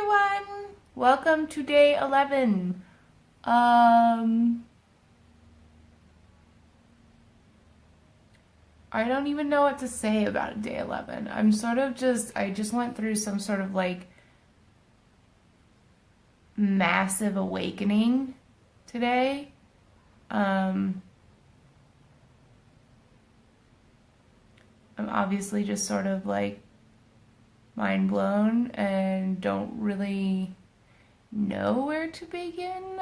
everyone! Welcome to day 11. I don't even know what to say about day 11. I just went through some sort of like massive awakening today. I'm obviously just sort of like mind blown and don't really know where to begin.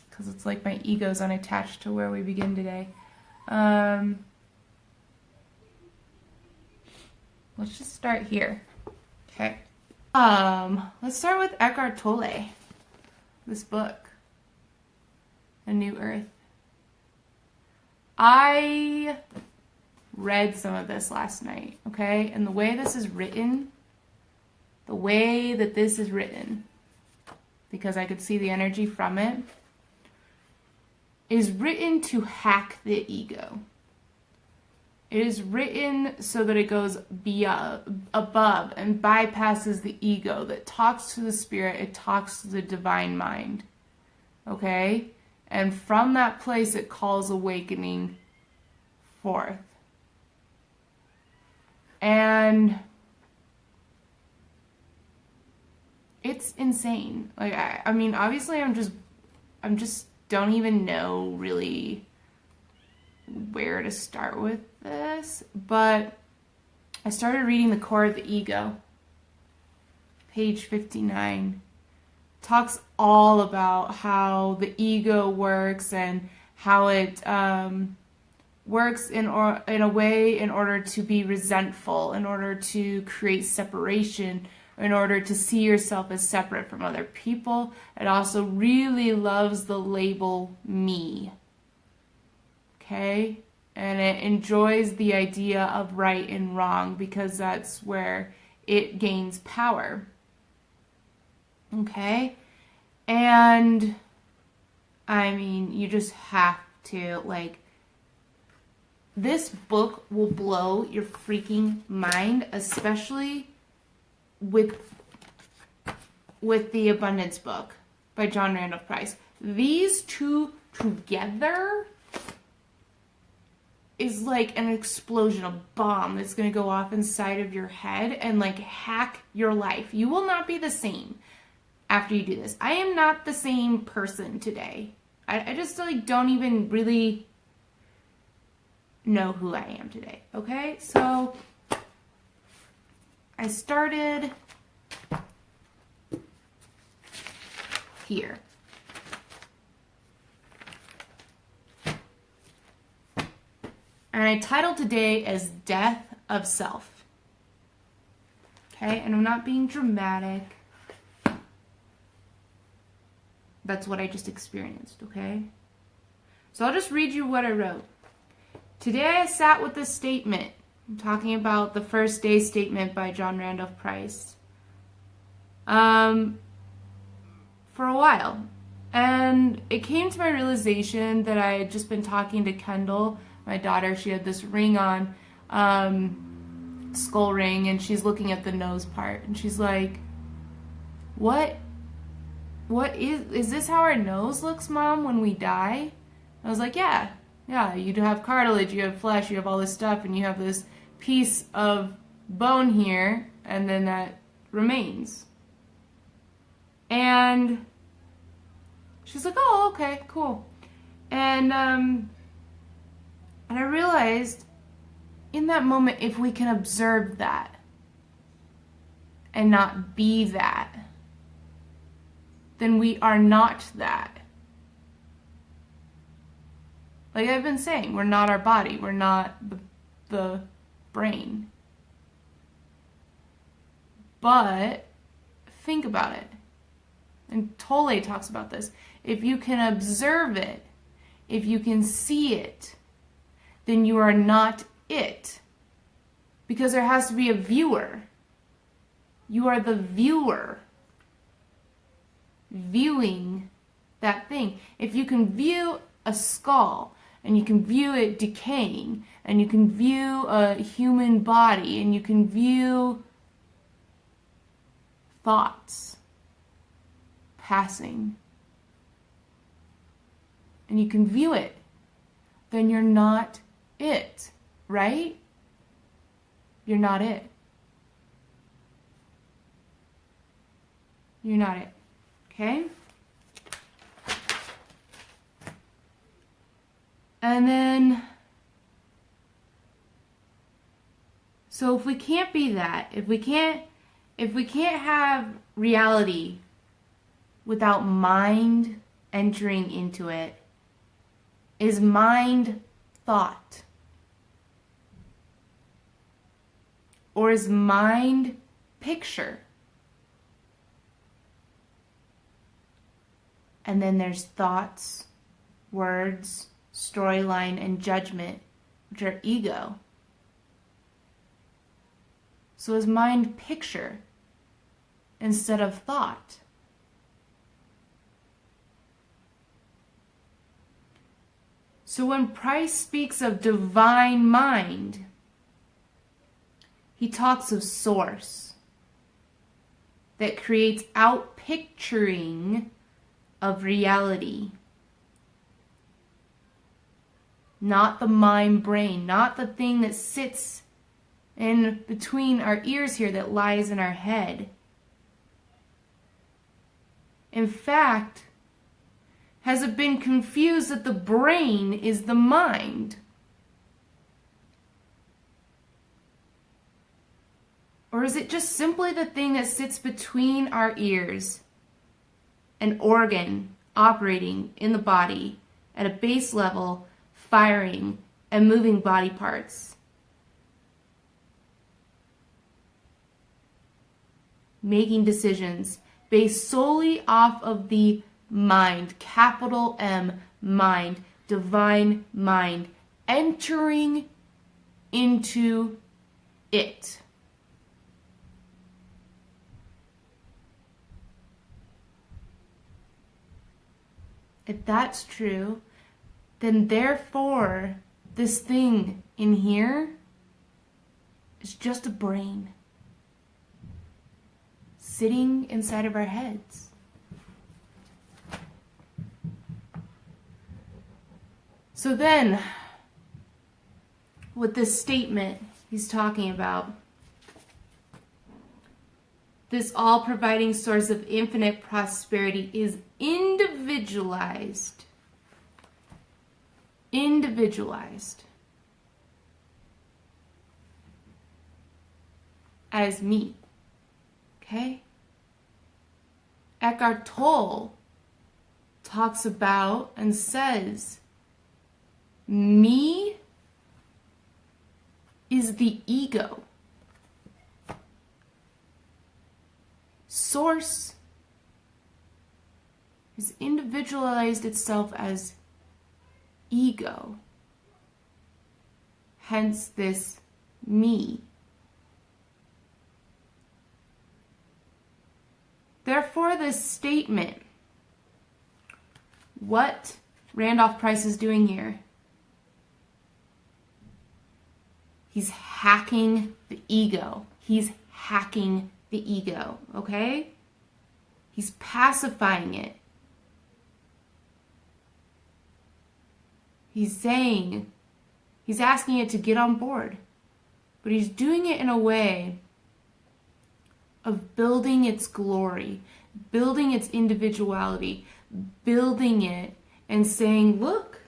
Because it's like my ego's unattached to where we begin today. Let's just start here. Okay. Let's start with Eckhart Tolle. This book, A New Earth. I read some of this last night, okay? And the way this is written, because I could see the energy from it, is written to hack the ego. It is written so that it goes above and bypasses the ego, that talks to the spirit, it talks to the divine mind, okay? And from that place, it calls awakening forth. And it's insane. Like, I mean, obviously I'm just don't even know really where to start with this, but I started reading The Core of the Ego, page 59. Talks all about how the ego works and how it works in a way in order to be resentful, in order to create separation, in order to see yourself as separate from other people. It also really loves the label me. Okay? And it enjoys the idea of right and wrong because that's where it gains power. Okay? And I mean, you just have to, like, this book will blow your freaking mind, especially with the Abundance book by John Randolph Price. These two together is like an explosion, a bomb that's going to go off inside of your head and like hack your life. You will not be the same after you do this. I am not the same person today. I just like don't even really know who I am today. Okay? So I started here. And I titled today as Death of Self. Okay? And I'm not being dramatic. That's what I just experienced, okay? So I'll just read you what I wrote. Today I sat with this statement. I'm talking about the first day statement by John Randolph Price. For a while. And it came to my realization that I had just been talking to Kendall, my daughter. She had this ring on, skull ring, and she's looking at the nose part. And she's like, What is this how our nose looks, Mom, when we die? I was like, yeah, you have cartilage, you have flesh, you have all this stuff, and you have this piece of bone here, and then that remains. And she's like, oh, okay, cool. And I realized in that moment, if we can observe that and not be that, then we are not that. Like I've been saying, we're not our body. We're not the brain. But think about it. And Tolle talks about this. If you can observe it, if you can see it, then you are not it. Because there has to be a viewer. You are the viewer. Viewing that thing. If you can view a skull and you can view it decaying, and you can view a human body, and you can view thoughts passing, and you can view it, then you're not it, right? You're not it. You're not it. Okay? And then, so if we can't be that, if we can't have reality without mind entering into it, is mind thought? Or is mind picture? And then there's thoughts, words, storyline, and judgment, which are ego. So is mind picture instead of thought? So when Price speaks of divine mind, he talks of source that creates outpicturing of reality. Not the mind brain, not the thing that sits in between our ears here that lies in our head. In fact, has it been confused that the brain is the mind? Or is it just simply the thing that sits between our ears, an organ operating in the body at a base level, firing and moving body parts? Making decisions based solely off of the mind, capital M, mind, divine mind, entering into it. If that's true, then therefore this thing in here is just a brain sitting inside of our heads. So then, with this statement he's talking about, this all-providing source of infinite prosperity is individualized. Individualized as me. Okay? Eckhart Tolle talks about and says, me is the ego. Source has individualized itself as ego. Hence this me. Therefore, this statement, what Randolph Price is doing here, he's hacking the ego. He's hacking the ego, okay? He's pacifying it. He's saying, he's asking it to get on board, but he's doing it in a way of building its glory, building its individuality, building it and saying, look,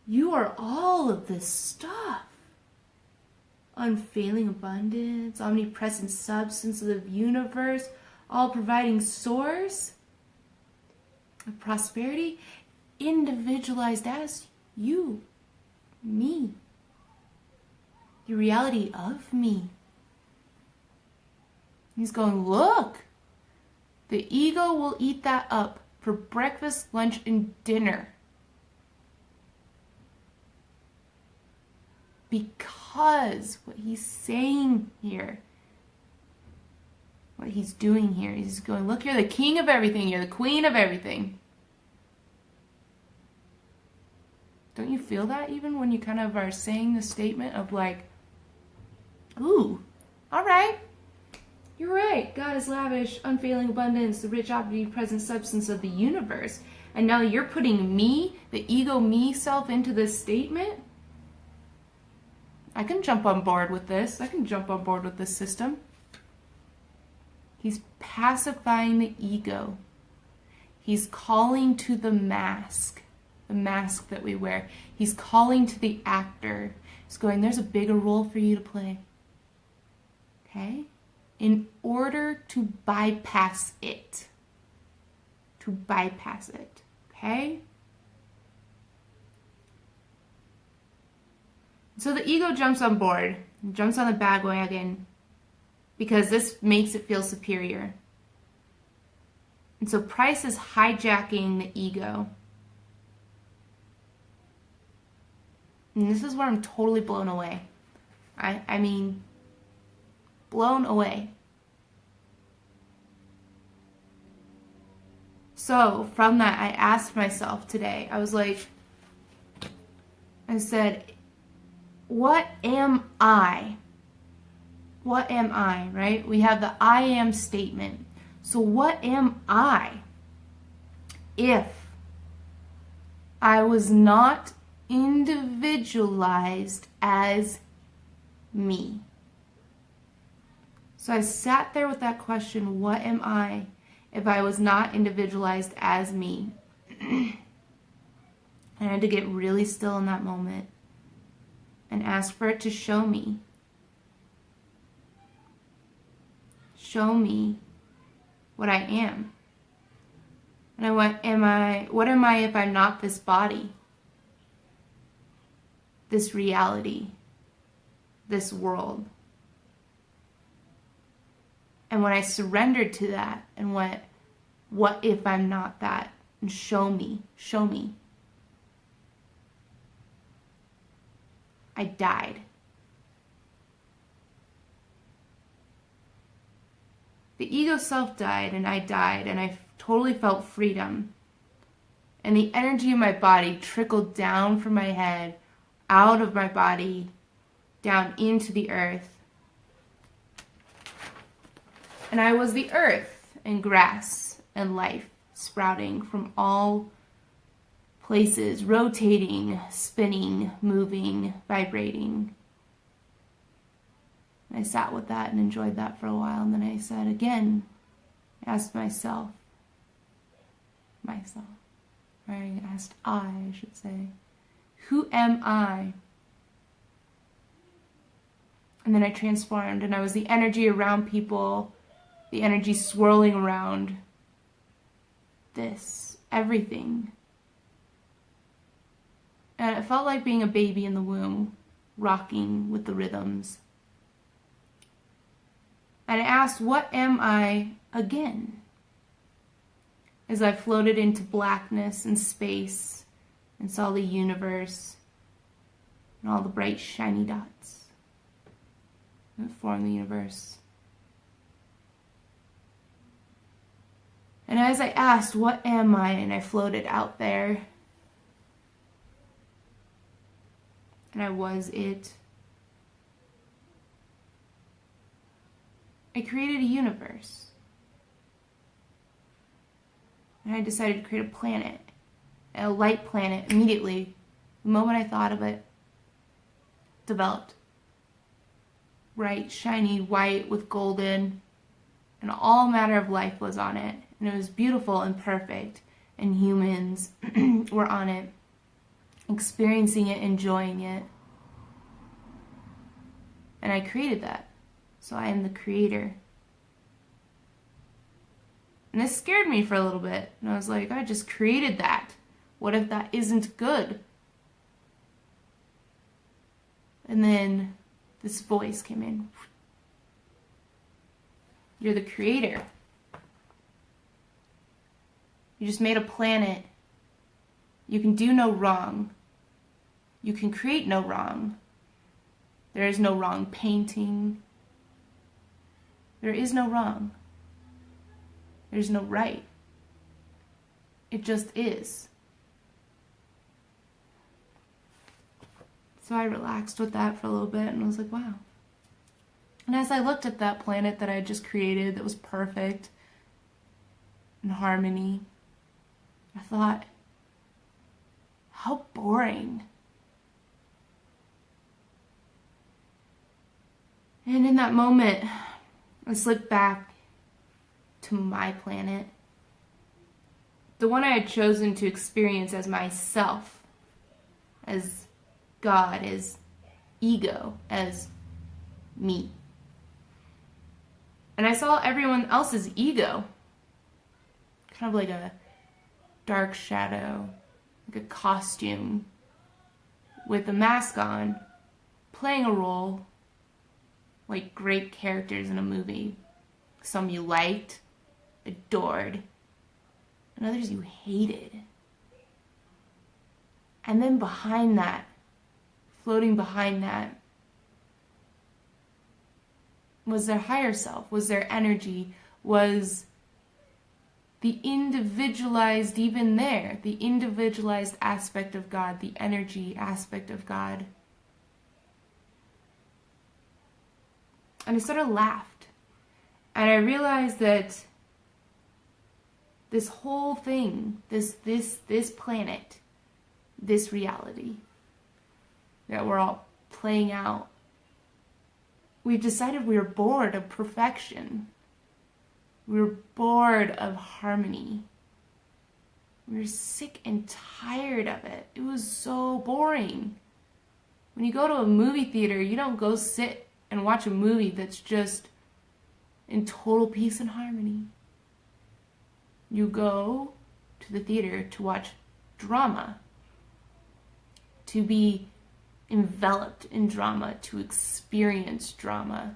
you are all of this stuff. Unfailing abundance, omnipresent substance of the universe, all providing source of prosperity, individualized as you, me, the reality of me. He's going, look, the ego will eat that up for breakfast, lunch, and dinner. Because what he's saying here, what he's doing here, he's going, look, you're the king of everything, you're the queen of everything. Don't you feel that even when you kind of are saying the statement of like, ooh, all right, you're right. God is lavish, unfailing abundance, the rich, omnipresent substance of the universe. And now you're putting me, the ego me self, into this statement? I can jump on board with this. I can jump on board with this system. He's pacifying the ego. He's calling to the mask that we wear. He's calling to the actor. He's going, there's a bigger role for you to play. Okay? In order to bypass it. To bypass it. Okay? So the ego jumps on board, jumps on the bandwagon, because this makes it feel superior. And so Price is hijacking the ego. And this is where I'm totally blown away. I mean, blown away. So from that, I asked myself today, I said, what am I? What am I, right? We have the I am statement. So what am I if I was not individualized as me? So I sat there with that question, what am I if I was not individualized as me? And I had to get really still in that moment and ask for it to show me. Show me what I am. And I went, what am I if I'm not this body? This reality? This world? And when I surrendered to that and went, what if I'm not that? And show me. I died. The ego self died, and I died, and I totally felt freedom. And the energy in my body trickled down from my head, out of my body, down into the earth. And I was the earth and grass and life sprouting from all places, rotating, spinning, moving, vibrating. I sat with that and enjoyed that for a while, and then I said again, asked myself, or I asked I should say, who am I? And then I transformed, and I was the energy around people, the energy swirling around this, everything. And it felt like being a baby in the womb, rocking with the rhythms. And I asked, what am I again? As I floated into blackness and space and saw the universe and all the bright shiny dots that form the universe. And as I asked, what am I? And I floated out there. And I was it. I created a universe. And I decided to create a planet. A light planet immediately. The moment I thought of it, developed. Bright, shiny, white with golden. And all matter of life was on it. And it was beautiful and perfect. And humans were on it. Experiencing it, enjoying it. And I created that. So I am the creator. And this scared me for a little bit. And I was like, I just created that. What if that isn't good? And then this voice came in. You're the creator. You just made a planet. You can do no wrong. You can create no wrong. There is no wrong painting. There is no wrong. There's no right. It just is. So I relaxed with that for a little bit and I was like, wow. And as I looked at that planet that I had just created that was perfect, in harmony, I thought, how boring. And in that moment, I slipped back to my planet, the one I had chosen to experience as myself, as God, as ego, as me. And I saw everyone else's ego, kind of like a dark shadow, like a costume with a mask on, playing a role like great characters in a movie. Some you liked, adored, and others you hated. And then behind that, floating behind that, was their higher self, was their energy, was the individualized, even there, the individualized aspect of God, the energy aspect of God. And I sort of laughed. And I realized that this whole thing, this planet, this reality that we're all playing out, we've decided we were bored of perfection. We were bored of harmony. We were sick and tired of it. It was so boring. When you go to a movie theater, you don't go sit and watch a movie that's just in total peace and harmony. You go to the theater to watch drama, to be enveloped in drama, to experience drama,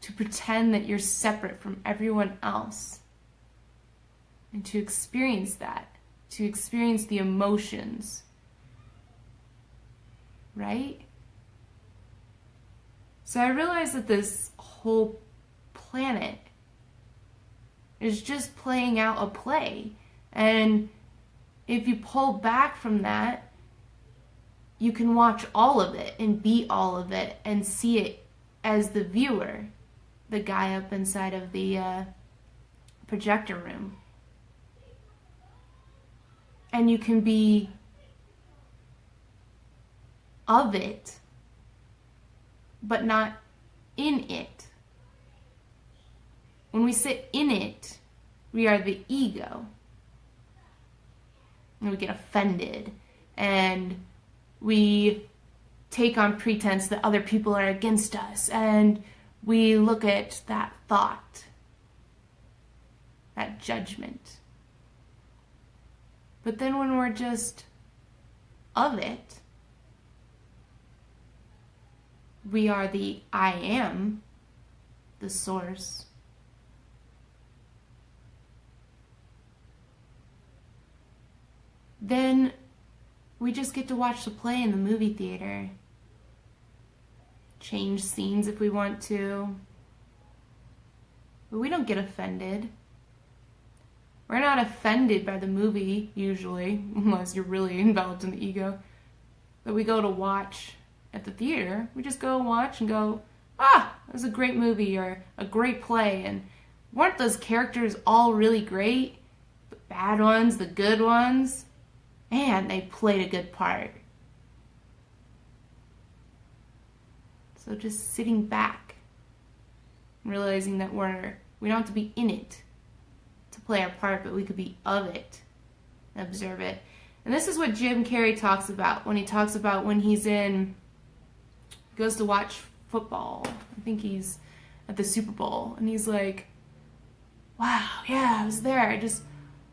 to pretend that you're separate from everyone else, and to experience that, to experience the emotions, right? So I realized that this whole planet is just playing out a play, and if you pull back from that, you can watch all of it and be all of it and see it as the viewer, the guy up inside of the projector room. And you can be of it, but not in it. When we sit in it, we are the ego. And we get offended, and we take on pretense that other people are against us, and we look at that thought, that judgment. But then when we're just of it, we are the I am, the source. Then we just get to watch the play in the movie theater. Change scenes if we want to. But we don't get offended. We're not offended by the movie, usually, unless you're really enveloped in the ego, that we go to watch at the theater. We just go watch and go, that was a great movie or a great play. And weren't those characters all really great? The bad ones, the good ones? Man, they played a good part. So just sitting back, realizing that we don't have to be in it to play our part, but we could be of it and observe it. And this is what Jim Carrey talks about when he talks about when he goes to watch football. I think he's at the Super Bowl, and he's like, wow, yeah, I was there.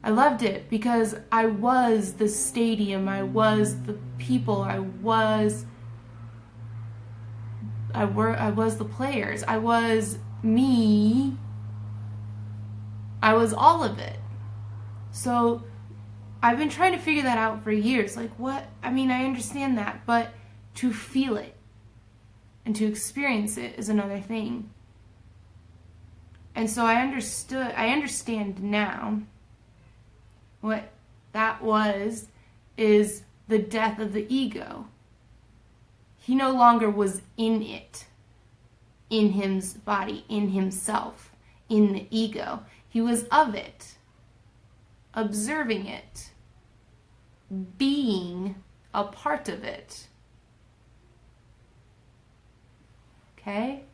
I loved it because I was the stadium, I was the people, I was the players, I was me, I was all of it. So I've been trying to figure that out for years. Like, what? I mean, I understand that, but to feel it and to experience it is another thing. And so I understand now what that is the death of the ego. He no longer was in it, in his body, in himself, in the ego. He was of it, observing it, being a part of it. Okay?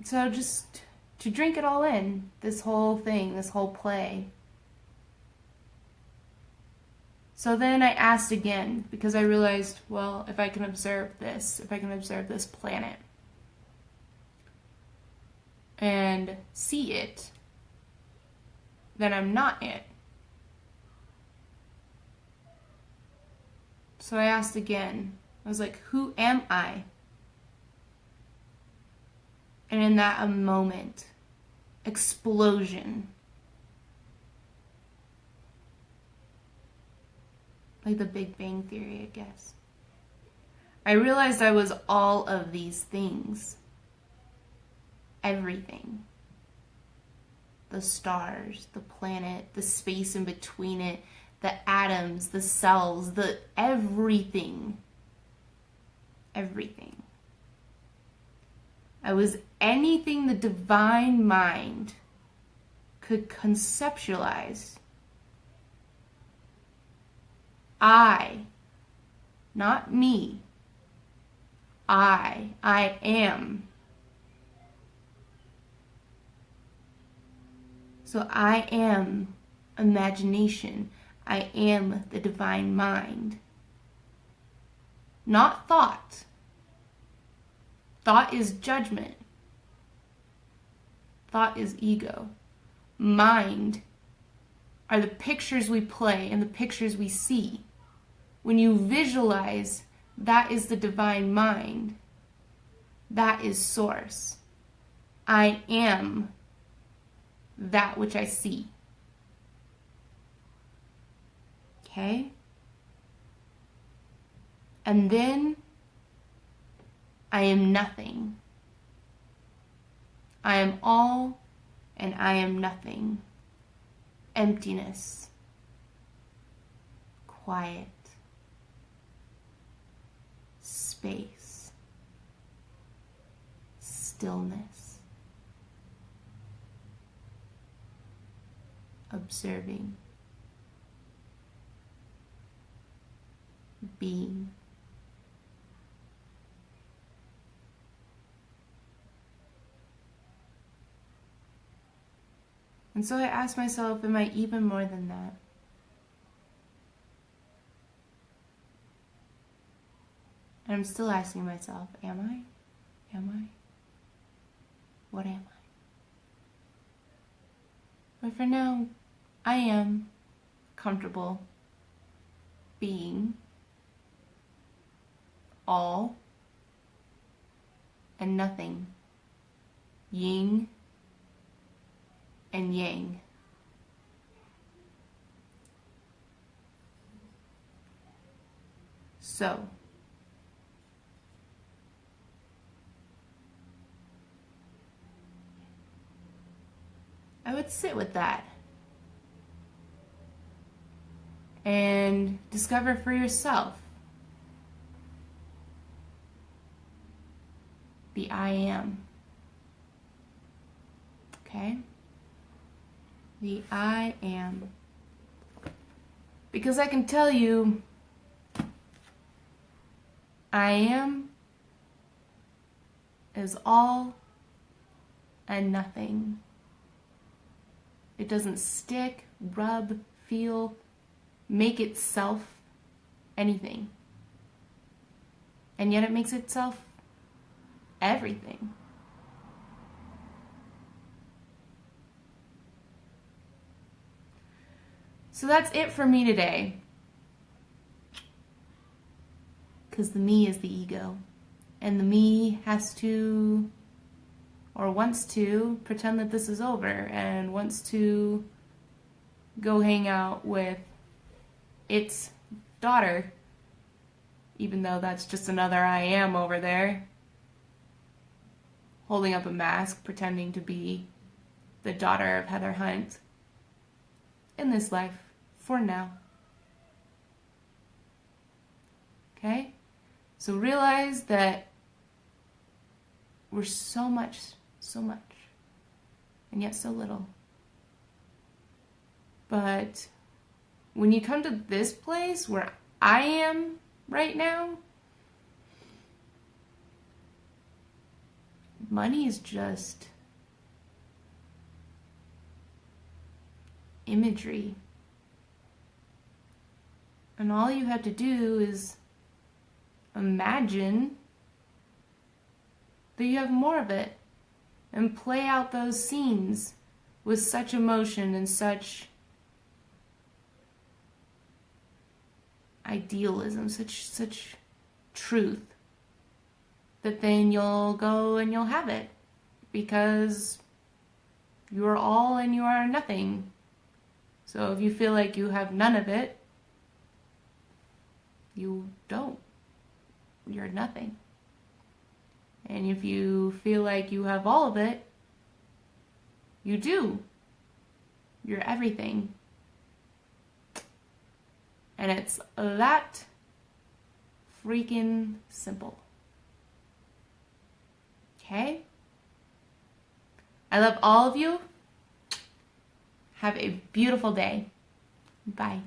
So just to drink it all in, this whole thing, this whole play. So then I asked again, because I realized, well, if I can observe this, if I can observe this planet and see it, then I'm not it. So I asked again. I was like, who am I? And in that moment, explosion. Like the Big Bang Theory, I guess. I realized I was all of these things. Everything. The stars, the planet, the space in between it, the atoms, the cells, the everything. Everything. I was anything the divine mind could conceptualize. I, not me. I am. So I am imagination. I am the divine mind. Not thought. Thought is judgment. Thought is ego. Mind are the pictures we play and the pictures we see. When you visualize, that is the divine mind. That is source. I am that which I see. Okay? And then I am nothing. I am all and I am nothing. Emptiness. Quiet. Space. Stillness. Observing. Being. And so I asked myself, am I even more than that? And I'm still asking myself, am I? Am I? What am I? But for now, I am comfortable being all and nothing, yin and yang. So, I would sit with that and discover for yourself the I am. Okay? The I am. Because I can tell you, I am is all and nothing. It doesn't stick, rub, feel, make itself anything. And yet it makes itself everything. So that's it for me today. Because the me is the ego. And the me has to, or wants to, pretend that this is over and wants to go hang out with its daughter, even though that's just another I am over there, holding up a mask, pretending to be the daughter of Heather Hunt in this life for now. Okay? So realize that we're so much, and yet so little. But when you come to this place where I am right now, money is just imagery. And all you have to do is imagine that you have more of it and play out those scenes with such emotion and such idealism, such truth, that then you'll go and you'll have it, because you are all and you are nothing. So if you feel like you have none of it, you don't. You're nothing. And if you feel like you have all of it, you do. You're everything. And it's that freaking simple. Okay? I love all of you. Have a beautiful day. Bye.